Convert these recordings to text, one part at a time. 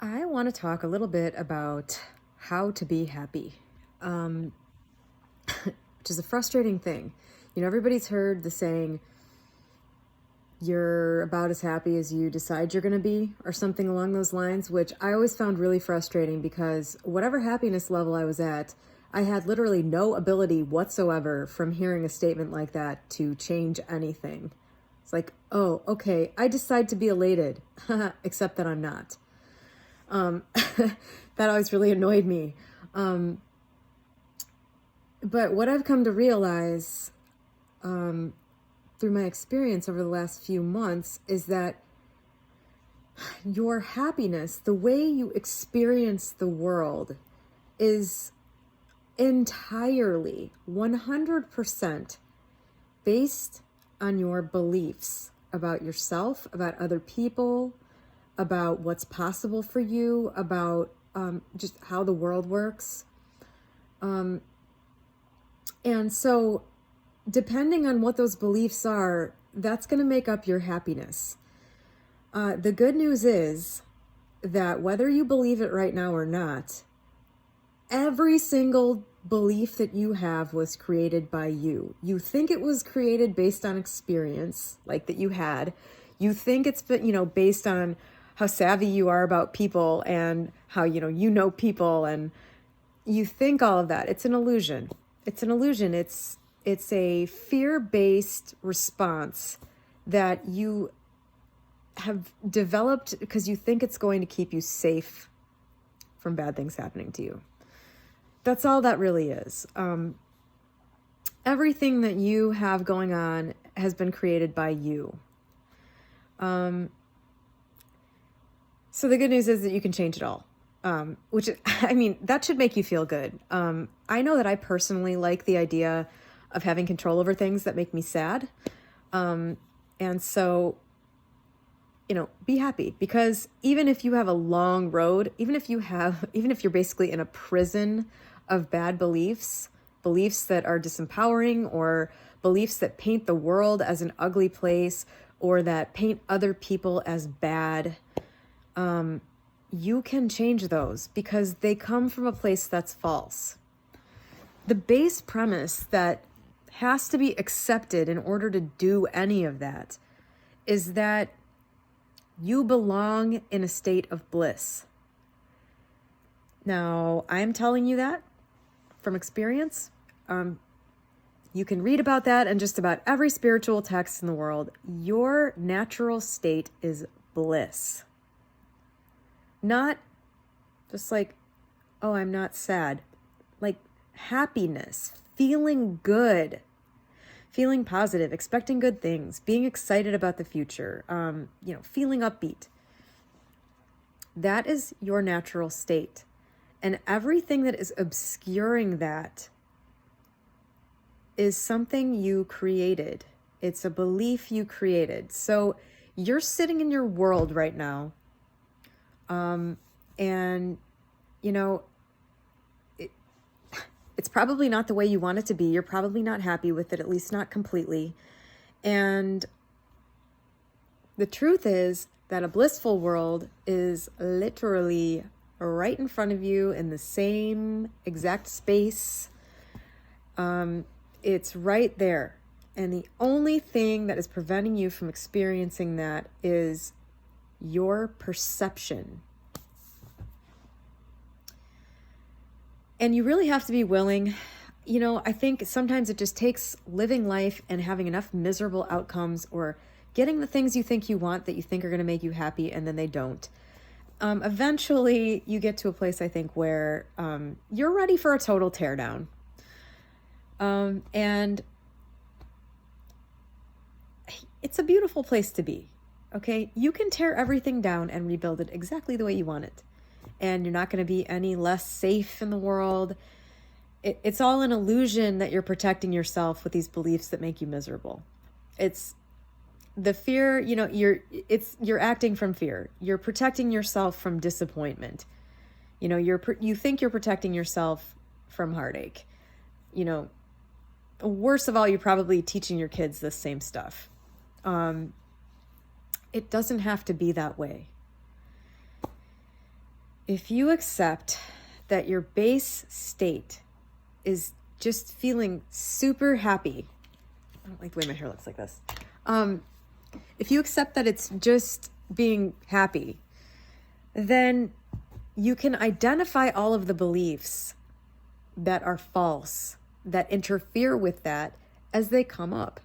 I want to talk a little bit about how to be happy, um, which is a frustrating thing. Everybody's heard the saying, you're about as happy as you decide you're going to be, or something along those lines, which I always found really frustrating because whatever happiness level I was at, I had literally no ability whatsoever from hearing a statement like that to change anything. It's like, oh, okay, I decide to be elated, except that I'm not. That always really annoyed me. But what I've come to realize through my experience over the last few months is that your happiness, the way you experience the world, is entirely 100% based on your beliefs about yourself, about other people, about what's possible for you, about just how the world works. And so depending on what those beliefs are, that's going to make up your happiness. The good news is that whether you believe it right now or not, every single belief that you have was created by you. You think it was created based on experience, like that you had. You think it's based on how savvy you are about people and how you know people, and you think all of that. It's an illusion. It's an illusion. It's a fear-based response that you have developed because you think it's going to keep you safe from bad things happening to you. That's all that really is. Everything that you have going on has been created by you. So the good news is that you can change it all, which, that should make you feel good. I know that I personally like the idea of having control over things that make me sad. And so, be happy, because even if you have a long road, even if you're basically in a prison of bad beliefs that are disempowering, or beliefs that paint the world as an ugly place, or that paint other people as bad, you can change those because they come from a place that's false. The base premise that has to be accepted in order to do any of that is that you belong in a state of bliss. Now, I'm telling you that from experience. You can read about that in just about every spiritual text in the world. Your natural state is bliss. Not just like, oh, I'm not sad. Like happiness, feeling good, feeling positive, expecting good things, being excited about the future, feeling upbeat. That is your natural state. And everything that is obscuring that is something you created. It's a belief you created. So you're sitting in your world right now. It's probably not the way you want it to be. You're probably not happy with it, at least not completely. And the truth is that a blissful world is literally right in front of you in the same exact space. It's right there. And the only thing that is preventing you from experiencing that is your perception. And you really have to be willing. I think sometimes it just takes living life and having enough miserable outcomes, or getting the things you think you want that you think are going to make you happy and then they don't. Eventually you get to a place, I think, where you're ready for a total teardown. And it's a beautiful place to be. Okay, you can tear everything down and rebuild it exactly the way you want it. And you're not going to be any less safe in the world. It's all an illusion that you're protecting yourself with these beliefs that make you miserable. It's the fear, you're acting from fear. You're protecting yourself from disappointment. You think you're protecting yourself from heartache. Worst of all, you're probably teaching your kids the same stuff. It doesn't have to be that way. If you accept that your base state is just feeling super happy, I don't like the way my hair looks like this. If you accept that it's just being happy, then you can identify all of the beliefs that are false, that interfere with that as they come up.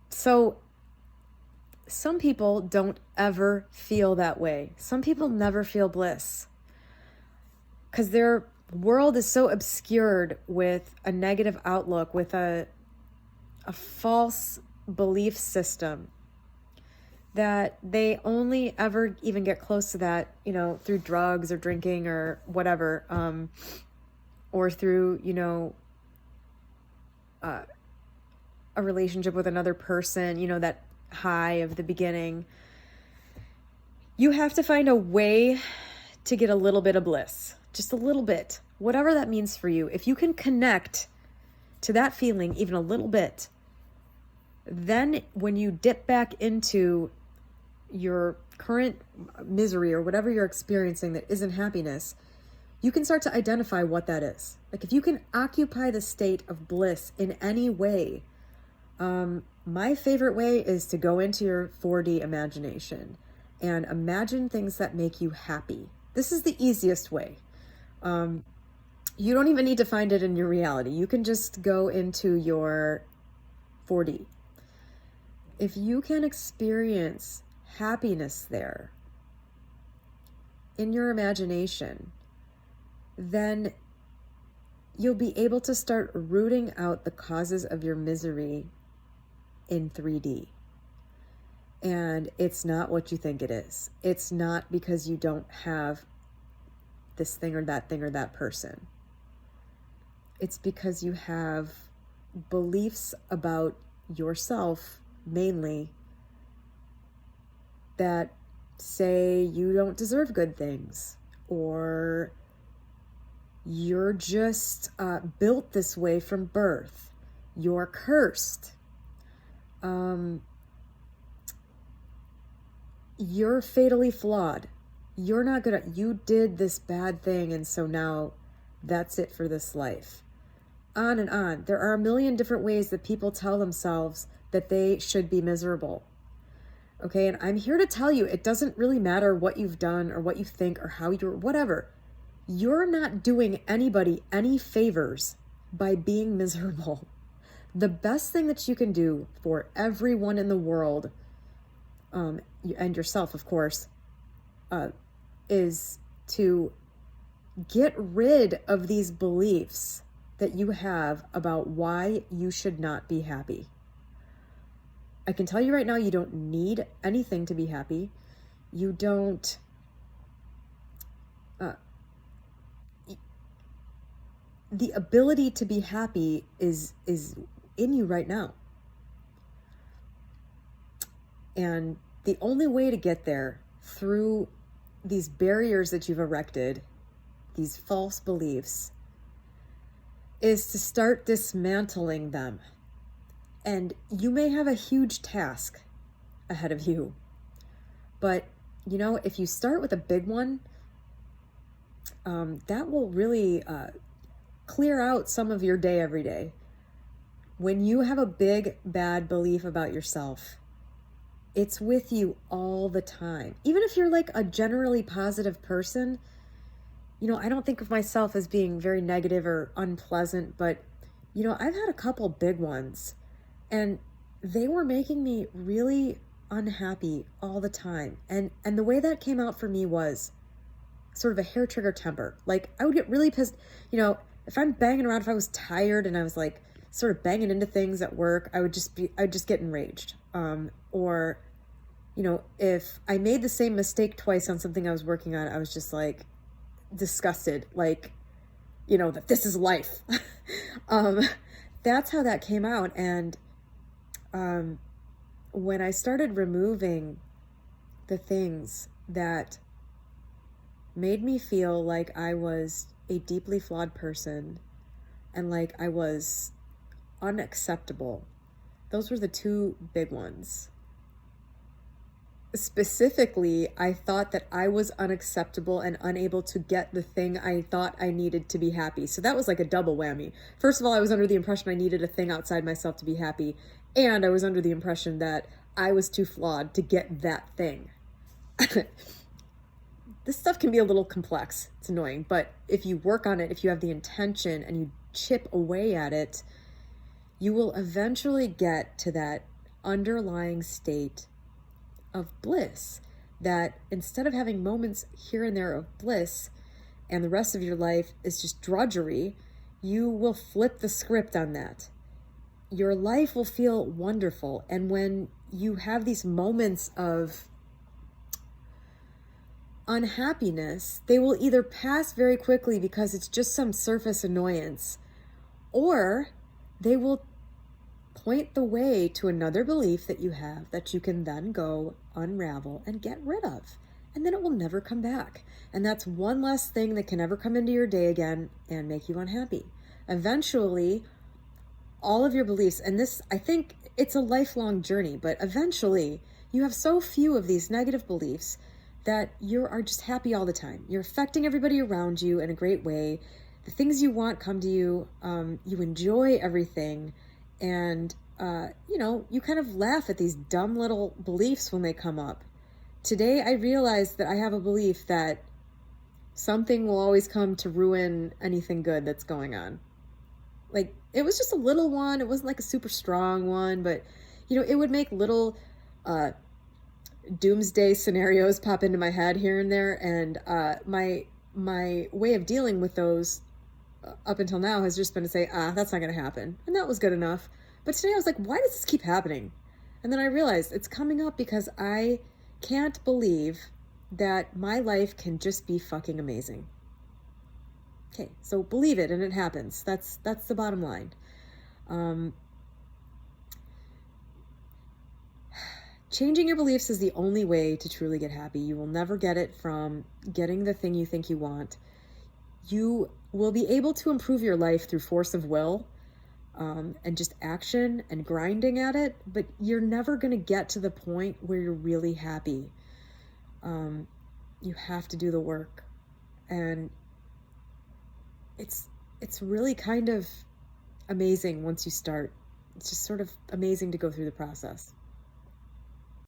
So some people don't ever feel that way. Some people never feel bliss because their world is so obscured with a negative outlook, with a false belief system, that they only ever even get close to that, through drugs or drinking or whatever, or through, a relationship with another person, that high of the beginning. You have to find a way to get a little bit of bliss, just a little bit, whatever that means for you. If you can connect to that feeling even a little bit, then when you dip back into your current misery or whatever you're experiencing that isn't happiness, you can start to identify what that is. Like if you can occupy the state of bliss in any way, my favorite way is to go into your 4D imagination and imagine things that make you happy. This is the easiest way. You don't even need to find it in your reality. You can just go into your 4D. If you can experience happiness there in your imagination, then you'll be able to start rooting out the causes of your misery in 3D. And it's not what you think it is. It's not because you don't have this thing or that person. It's because you have beliefs about yourself, mainly, that say you don't deserve good things, or you're just built this way from birth, you're cursed, you're fatally flawed, you're not gonna, you did this bad thing and so now that's it for this life. On and on. There are a million different ways that people tell themselves that they should be miserable. Okay, and I'm here to tell you, it doesn't really matter what you've done or what you think or how you're, whatever. You're not doing anybody any favors by being miserable. The best thing that you can do for everyone in the world, and yourself, of course, is to get rid of these beliefs that you have about why you should not be happy. I can tell you right now, you don't need anything to be happy. You don't, the ability to be happy is in you right now. And the only way to get there through these barriers that you've erected, these false beliefs, is to start dismantling them. And you may have a huge task ahead of you, but if you start with a big one, that will really clear out some of your day every day. When you have a big bad belief about yourself, it's with you all the time. Even if you're like a generally positive person, I don't think of myself as being very negative or unpleasant, but I've had a couple big ones. And they were making me really unhappy all the time. And the way that came out for me was sort of a hair trigger temper. Like I would get really pissed, if I'm banging around, if I was tired and I was like sort of banging into things at work, I'd just get enraged. Or, if I made the same mistake twice on something I was working on, I was just like disgusted, like, that this is life. That's how that came out. And when I started removing the things that made me feel like I was a deeply flawed person and like I was unacceptable, those were the two big ones. Specifically, I thought that I was unacceptable and unable to get the thing I thought I needed to be happy. So that was like a double whammy. First of all, I was under the impression I needed a thing outside myself to be happy, and I was under the impression that I was too flawed to get that thing. This stuff can be a little complex. It's annoying, but if you work on it, if you have the intention and you chip away at it, you will eventually get to that underlying state of bliss, that instead of having moments here and there of bliss and the rest of your life is just drudgery, you will flip the script on that. Your life will feel wonderful. And when you have these moments of unhappiness, they will either pass very quickly because it's just some surface annoyance, or they will point the way to another belief that you have that you can then go unravel and get rid of. And then it will never come back. And that's one less thing that can ever come into your day again and make you unhappy. Eventually, all of your beliefs, and this, I think it's a lifelong journey, but eventually you have so few of these negative beliefs that you are just happy all the time. You're affecting everybody around you in a great way. The things you want come to you. You enjoy everything. And, you kind of laugh at these dumb little beliefs when they come up. Today, I realized that I have a belief that something will always come to ruin anything good that's going on. Like, it was just a little one. It wasn't like a super strong one, but, it would make little doomsday scenarios pop into my head here and there. And my way of dealing with those up until now has just been to say, that's not going to happen. And that was good enough. But today I was like, why does this keep happening? And then I realized it's coming up because I can't believe that my life can just be fucking amazing. Okay, so believe it and it happens. That's the bottom line. Changing your beliefs is the only way to truly get happy. You will never get it from getting the thing you think you want. You will be able to improve your life through force of will, and just action and grinding at it, but you're never going to get to the point where you're really happy. You have to do the work, and it's really kind of amazing once you start. It's just sort of amazing to go through the process.